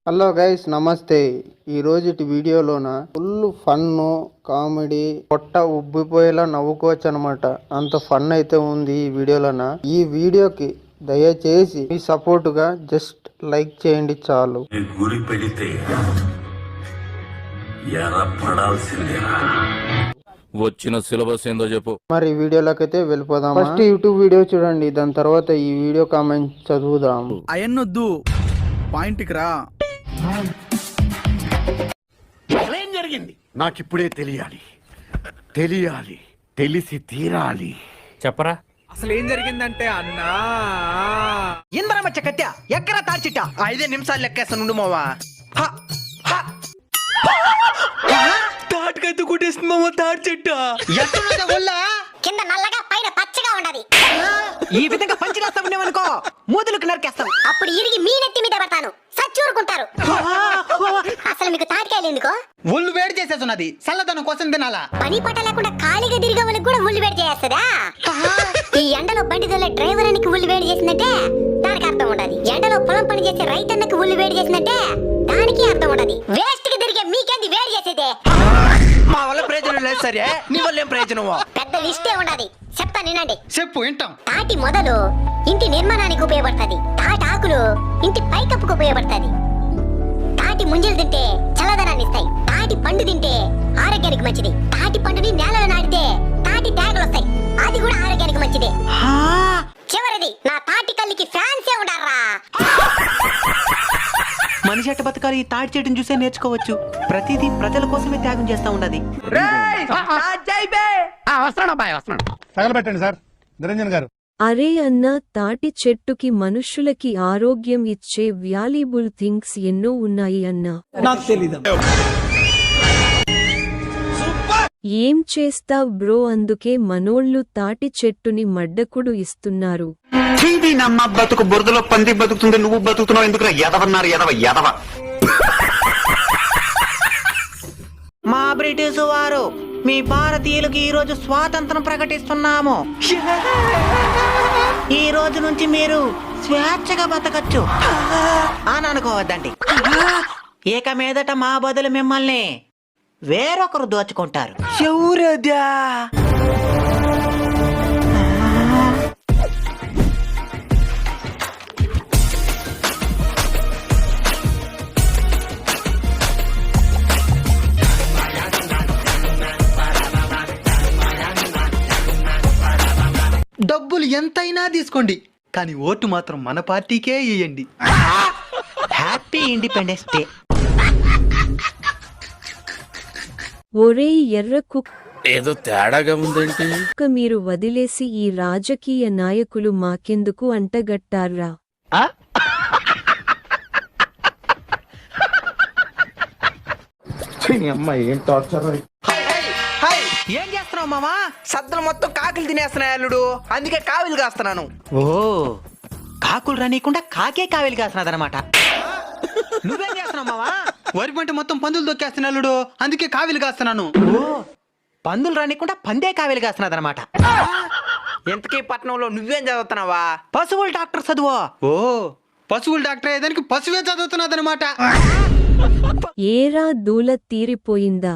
Hello guys, నమస్తే. ఈ రోజు వీడియోలోన ఫుల్ ఫన్ కామెడీ పొట్ట ఉబ్బిపోయేలా నవ్వుకోవచ్చు అనమాట. అంత ఫన్ అయితే ఉంది ఈ వీడియోలోన. ఈ వీడియోకి దయచేసి మీ సపోర్ట్ గా జస్ట్ లైక్ చేయండి చాలు. గురి పెడితే వచ్చిన సిలబస్ ఏందో చెప్పు. మరి ఈ వీడియోలోకి అయితే వెళ్ళిపోదాం. ఫస్ట్ యూట్యూబ్ వీడియో చూడండి, దాని తర్వాత ఈ వీడియో కామెంట్ చదువుదాం. అయన్నొద్దు, పాయింట్కి రా. ఏం జరిగింది నాకిప్పుడే తెలియాలి, తెలిసి తీరాలి. చెప్పరా. అసలు ఏం జరిగిందంటే అన్నా, ఇంద్రమచ్చ కత్య ఎక్కరా తాడ్చిట్ట 5 నిమిషాలు లెక్కేస్తాను ఉండు మావా. తాటికైతే కుట్టేస్తుంది మామ. తాడ్చిట్ట కింద నల్లగా పైన పచ్చగా ఉండదు. ఈ విధంగా పంచిలేస్తా ఉండేవనుకో మూతులకు నరికేస్తాం. అప్పుడు ఇరిగి మీ నెత్తి మీద పడతాను, సచ్చూరుకుంటారు. అసలు మీకు తాటికాయలు ఎందుకో? ఒళ్ళు వేడి చేసేస్తున్నది, చల్లదనం కోసం తినాలా. పని పట్ట లేకుండా ఖాళీగా తిరిగే వాళ్ళకి కూడా ఉల్లి వేడి చేస్తుందా? ఈ ఎండలో బండి దొల్లే డ్రైవర్ అనికి ఉల్లి వేడి చేసిందంటే దానికి అర్థం ఉండదు. ఎండలో పొలం పని చేసే రైతన్నకి ఉల్లి వేడి చేసిందంటే దానికి అర్థం ఉండదు. వేస్ట్ కి తిరిగే మీకేంది వేడి చేసేదే? మా వల్ల ప్రయోజనం లేదు సరే, నీ వల్ల ఏం ప్రయోజనం? పెద్ద లిస్టే ఉండదు, చెప్తా వినండి. చెప్పు వింటాం. తాటి మొదలు ఇంటి నిర్మాణానికి ఉపయోగపడుతుంది. తాటి ఆకులు ఇంటి పైకప్పుకు ఉపయోగపడుతుంది. తాటి ముంజలు తింటే చల్లదనాన్ని ఇస్తాయి. తాటి పండు తింటే ఆరోగ్యానికి మంచిది. తాటి పండుని నేలలో నాటితే తాటి తేగలు వస్తాయి, అది కూడా ఆరోగ్యానికి మంచిది. చివరిది, నా తాటి కల్లికి ఫ్యాన్సే ఉండారా. మనిషి ఎట్ట బతకాలి ఈ తాటి చెట్టుని చూసే నేర్చుకోవచ్చు. ప్రతిదీ ప్రజల కోసమే త్యాగం చేస్తా ఉండదు. తగలబెట్టండి సార్ నిరంజన్ గారు. అరే అన్న, తాటి చెట్టుకి మనుష్యులకి ఆరోగ్యం ఇచ్చే వాల్యుబుల్ థింగ్స్ ఎన్నో ఉన్నాయి అన్నా. నాకు తెలీదు. ఏం చేస్తావ్ బ్రో? అందుకే మనోళ్ళు తాటి చెట్టుని మడ్డకుడు ఇస్తున్నారు. నమ్మ బతుకు బురదలో పంది బతుకుతుంది, నువ్వు బతుకుతున్నావు ఎందుకు? ఎదవన్నారు ఎదవ. మా బ్రిటిష్ వారు మీ భారతీయులకు ఈ రోజు స్వాతంత్రం ప్రకటిస్తున్నాము. ఈ రోజు నుంచి మీరు స్వేచ్ఛగా బతకచ్చు అని అనుకోవద్దండి. ఇక మీదట మా బదులు మిమ్మల్ని వేరొకరు దోచుకుంటారు. ఎవరదా? డబ్బులు ఎంతైనా తీసుకోండి, కానీ ఓటు మాత్రం మన పార్టీకే వేయండి. Happy independence day. ఒరేయ్ ఎర్ర కుక్క, ఏదో తేడాగా ఉందేంటి? మీరు వదిలేసి ఈ రాజకీయ నాయకులు మాకెందుకు అంటగట్టారా? ఏం చేస్తున్నావు మామా? సద్దలు మొత్తం కాకులు తినేస్తున్నాయి అల్లుడు, అందుకే కావిలు కాస్తున్నాను. ఓ, కాకులు రానీయకుండా కాకే కావిలు కాస్తున్నది అనమాట. నువ్వేం చేస్తున్నావు మామా? వరి పంట మొత్తం పందులు దొక్కేస్తున్నా అల్లుడు, అందుకే కావిలు కాస్తున్నాను. ఓ, పందులు రానీయకుండా పందే కావిలు కాస్తున్నది అనమాట. ఇంతకీ పట్నంలో నువ్వేం చదువుతున్నావా? పశువుల డాక్టర్ చదువు. ఓ, పశువుల డాక్టర్ అయ్యేదానికి పశువే చదువుతున్నది అనమాట. ఏరా దూల తీరిపోయిందా?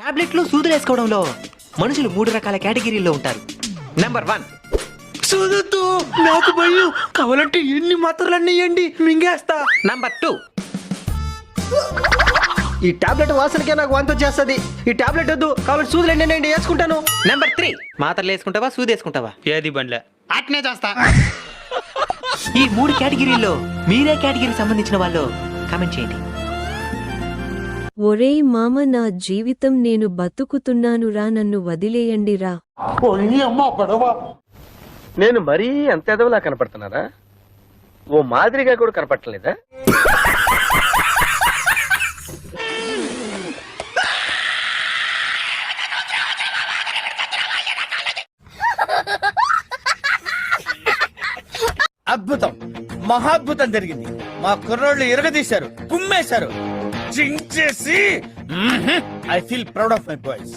టాబ్లెట్లు సూదులు వేసుకోవడంలో మనుషులు 3 రకాల కేటగిరీల్లో ఉంటారు. నెంబర్ 1, చదువుతూ నాకు భయం, కావాలంటే ఎన్ని మాత్రలన్నీ ఇవ్వండి, మింగేస్తా. నెంబర్ 2, ఈ టాబ్లెట్ వాసనకే నాకు వాంతి వచ్చేస్తుంది. ఈ టాబ్లెట్ వద్దు, కావాలంటే సూదులు ఎన్ని వేసుకుంటాను. నెంబర్ 3, మాత్రలు వేసుకుంటావా సూది వేసుకుంటావా? ఏది బండ్లే అట్నే చేస్తా. ఈ 3 కేటగిరీల్లో మీరే కేటగిరీ సంబంధించిన వాళ్ళు కామెంట్ చేయండి. ఒరేయ్ మామ, నా జీవితం నేను బతుకుతున్నానురా, నన్ను వదిలేయండిరా. నేను మరీ అంత ఎదవలా కనపడుతున్నారా? ఓ మాదిరిగా కూడా కనపడలేదా? అద్భుతం, మహాద్భుతం జరిగింది. మా కుర్రోళ్ళు ఇరగదీశారు, కుమ్మేశారు, చించేసి I feel proud of my boys.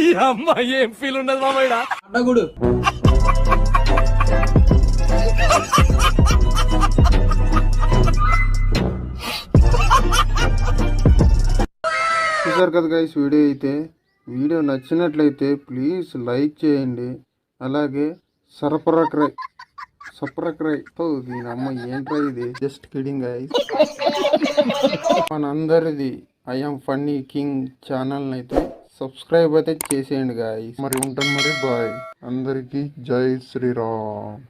ఈ అమ్మాయి ఏం ఫీల్ ఉండదు మామయ్య. చూసారు కదా గైస్ వీడియో అయితే. వీడియో నచ్చినట్లయితే ప్లీజ్ లైక్ చేయండి. అలాగే సబ్స్క్రైబ్ దీని అమ్మ ఏంట్రా ఇది, జస్ట్ కిడింగ్ గైస్. మనందరిది ఐఎమ్ ఫన్నీ కింగ్ ఛానల్ అయితే సబ్స్క్రైబ్ అయితే చేసేయండి గాయస్. మరి ఉంటాను మరి, బాయ్. అందరికీ జై శ్రీరామ్.